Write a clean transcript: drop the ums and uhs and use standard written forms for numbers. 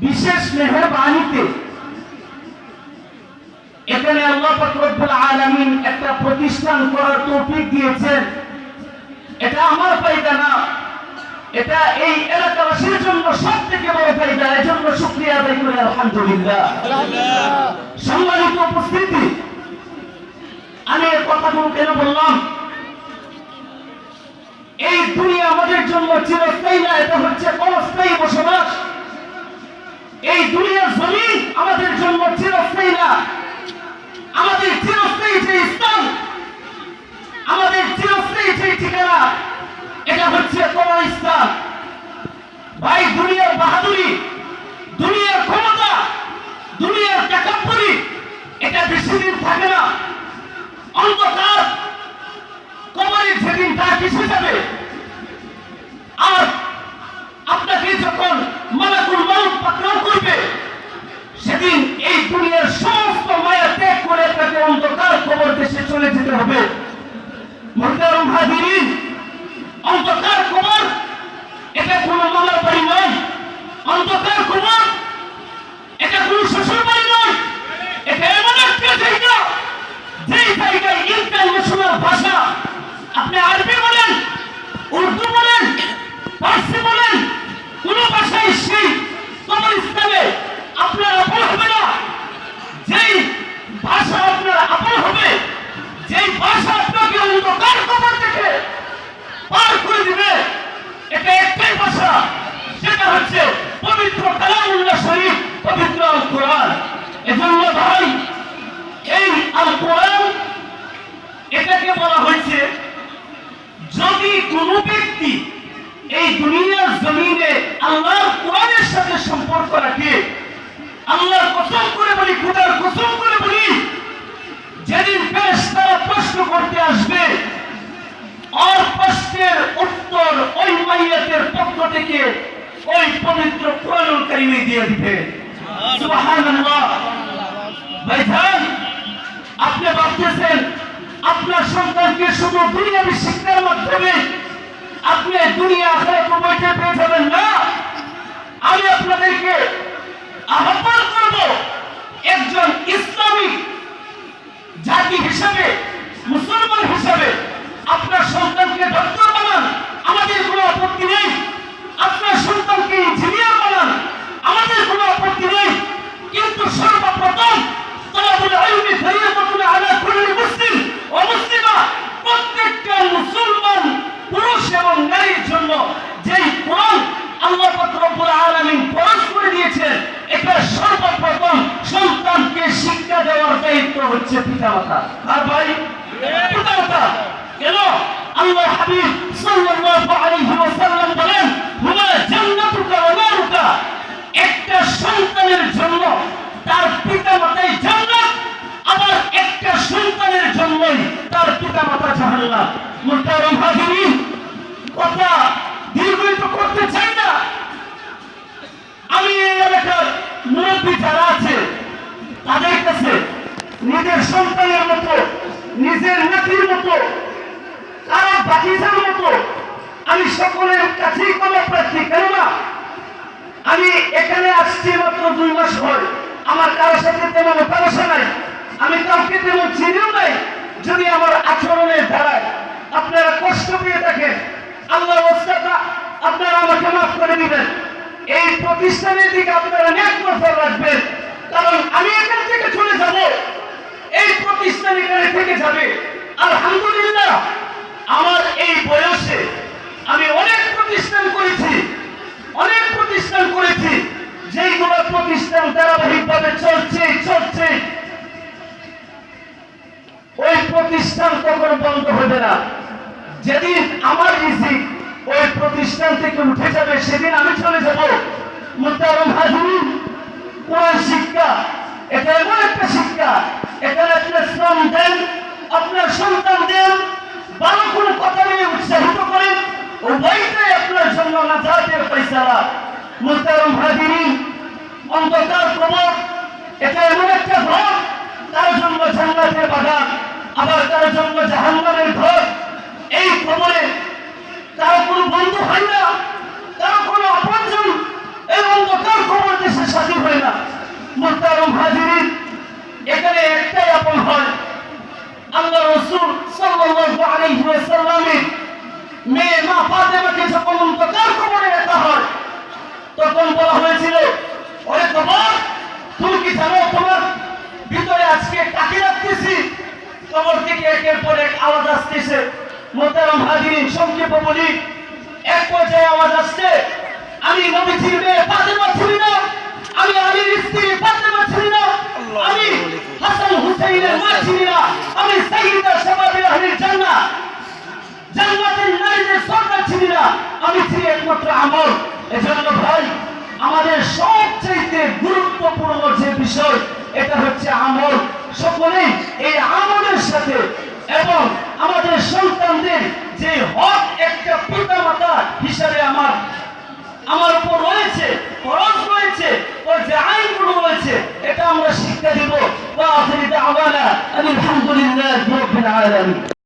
বিশেষ মেহেরবানিতে এখানে আল্লাহ পাক রব্বুল আলামিন একটা প্রতিষ্ঠান করার তৌফিক দিয়েছেন। এটা আমার ফায়দা না, এটা এই এলাকাবাসীর জন্য সবথেকে বড় ফায়দা। এজন্য শুকরিয়া আদায় করি আলহামদুলিল্লাহ। সম্মানিত উপস্থিতি, আমি এই কথাগুলো কেন বললাম? এই দুনিয়া আমাদের জন্য চিরস্থায়ী না, এটা হচ্ছে অস্থায়ী বসবাস। এই দুনিয়ার জমিন আমাদের জন্য চিরস্থায়ী না। আমাদের চিরস্থায়ী যে স্থান, আমাদের চিরস্থায়ী যে ঠিকানা, এটা হচ্ছে কবরস্থান। ভাই, দুনিয়ার বাহাদুরি, দুনিয়ার ক্ষমতা, দুনিয়ার তাকাব্বুরি, এটা বেশি দিন থাকে না। অন্ধকার কবরে যেদিন তা কিসে যাবে, আর আপনাকে যখন মালাকুল মউত পাকড়াও করবে, সেদিন এই দুনিয়ার সমস্ত মায়া ত্যাগ করে আপনাকে অন্ধকার কবর দেশে চলে যেতে হবে। মুহতারাম হাজিরিন, অন্ধকার কবর এটা কোনো মামার বাড়ি নয়। অন্ধকার কবর এটা কোনো শ্বশুর বাড়ি নয়। এটা এমন একটা জায়গা, যেই জায়গায় ইন্টারন্যাশনাল ভাষা, আপনি আরবি বলেন, উর্দু বলেন, ফার্সি বলেন, কোন ভাষায় সেই কবরস্থানে আপনার আপন হবে না। যেই ভাষা আপনার আপন হবে, যেই ভাষা আপনাকে অন্ধকার কবর থেকে পার করে দিবে, এটা একটাই ভাষা, সেটা হচ্ছে পবিত্র কালামুল্লাহ শরীফ, পবিত্র আল কোরআন। এজন্য ভাই, এই আল কোরআন এটাকে বলা হয়েছে, যদি কোনো ব্যক্তি এই দুনিয়ার জমিনে আল্লাহর কোরআনের সাথে সম্পর্ক রাখে, আল্লাহর কসম করে বলি, খোদার কসম করে বলি, যেদিন ফেরেশতারা প্রশ্ন করতে আসবে, আর প্রশ্নের উত্তর ওই মাইয়াতের পক্ষ থেকে ওই পবিত্র কোরআনুল কারীমে দিয়ে দিবে। সুবহানাল্লাহ। ভাইজান, আপনি ভাবতেছেন আপনার সন্তানকে শুধু দুনিয়াবী শিক্ষার মাধ্যমে আপনি দুনিয়া আখিরাত উভয়কে পেয়ে যাবেন না। আমি আপনাদেরকে আহ্বান করব, একজন ইসলামিক জাতি হিসেবে, মুসলমান হিসেবে আপনার সন্তানকে ডক্টর বানান, আমাদের কোনো আপত্তি নেই। আপনার সন্তানকে ইঞ্জিনিয়ার বানান, আমাদের কোনো আপত্তি নেই। কিন্তু সর্বপ্রথম তালাবুল ইলমি ফরিয়াদাতুন আলা কুল্লি মুসলিম ওয়া মুসলিমা, প্রত্যেকটা মুসলমান পুরুষ এবং নারীর জন্য যেই কোরআন আল্লাহ পাক রব্বুল আলামিন ফরজ করে দিয়েছেন, এটা সর্বপ্রথম সন্তানকে শিক্ষা দেওয়ার দায়িত্ব হচ্ছে পিতামাতা। আর ভাই, পিতামাতা কেন? আল্লাহ হাবিব সাল্লাল্লাহু আলাইহি ওয়াসাল্লাম বলেন, হুমা জান্নাতুকা ওয়া নারুকা, একটা সন্তানের জন্য তার পিতামাতাই জান্নাত, আবার একটা সন্তানের জন্যই তার পিতামাতা জাহান্নাম। মুহতারাম হাজিরিন, কথা দীর্ঘায়িত করতে চাই না। আমি এই এলাকার মুরব্বী যারা আছে, তাদের কাছে নিজের সন্তানের মতো, নিজের নাতির মতো, তারা বাতিজার মতো আমি সকলের কাছেই ক্ষমা প্রার্থী। কেননা আমি এখানে আসছি মাত্র 2 মাস হয়, আমার কারোর সাথে তেমন অভ্যাস নাই, আমি কাউকে তেমন চিনিও নাই। যদি আমার আচরণের ধারায় আপনারা কষ্ট পেয়ে থাকেন, আল্লাহর ওয়াস্তাটা আপনারা আমাকে মাফ করে দিবেন। এই প্রতিষ্ঠানের দিকে আপনারা নেক নজর রাখবেন, কারণ আমি এখান থেকে চলে যাব, এই প্রতিষ্ঠান এখানে থেকে যাবে। আলহামদুলিল্লাহ, আমার এই বয়সে আমি অনেক প্রতিষ্ঠান করেছি, অনেক প্রতিষ্ঠান করেছি, যেইগুলো প্রতিষ্ঠান ধারাবাহিকভাবে চলছে, ওই প্রতিষ্ঠান কখনো বন্ধ হবে না। যেদিন আমার রিজিক ওই প্রতিষ্ঠান থেকে উঠে যাবে, সেদিন আমি চলে যাব। মুহতারাম হাজিরিন, কোরআন শিক্ষা এটা এমন একটা শিক্ষা, এখানে আপনি শ্রম দেন, আপনার সন্তান দেন, ভালো কোনো কথা নিয়ে উৎসাহিত করেন, উভয়টাই আপনার জন্য নাজাতের ফয়সালা। মুহতারাম হাজিরিন, অন্ধকার কবর এটা এমন একটা ঘর, তার জন্য জান্নাতের বাগান, আবার তার জন্য জাহান্নামের ঘর। এই কবরে কারো কোনো বন্ধু হয় না, কারো কোনো আপনজন এই অন্ধকার কবর দেশে একের পর এক আওয়াজ আসতেছে। মোহতারাম হাজিরিন, সংক্ষেপে বলি, এক পর্যায়ে আওয়াজ আসছে, আমি নবীজির মেয়ে ফাতেমা ছিলি না, আমি আলীর স্ত্রী ফাতেমা ছিলি না, আমি হাসান হুসাইনের মা ছিলি না, আমি সাইয়্যিদা শাবাবে আহলিল জান্নাহ, জান্নাতের নারীদের সরদার ছিলি না, আমি ছিলি একমাত্র আমল। এজন্য ভাই, আমাদের সবচেয়ে গুরুত্বপূর্ণ যে বিষয় এটা হচ্ছে আমল। সকলেই এই আমলের সাথে এবং আমাদের সন্তানদের যে হক একটা পিতামাতা হিসাবে আমার উপর রয়েছে, ফরজ রয়েছে, ওর যে আইনগুলো রয়েছে, এটা আমরা শিক্ষা দিব। ওয়া আখিরি দাওয়ানা আলহামদুলিল্লাহি রাব্বিল আলামিন।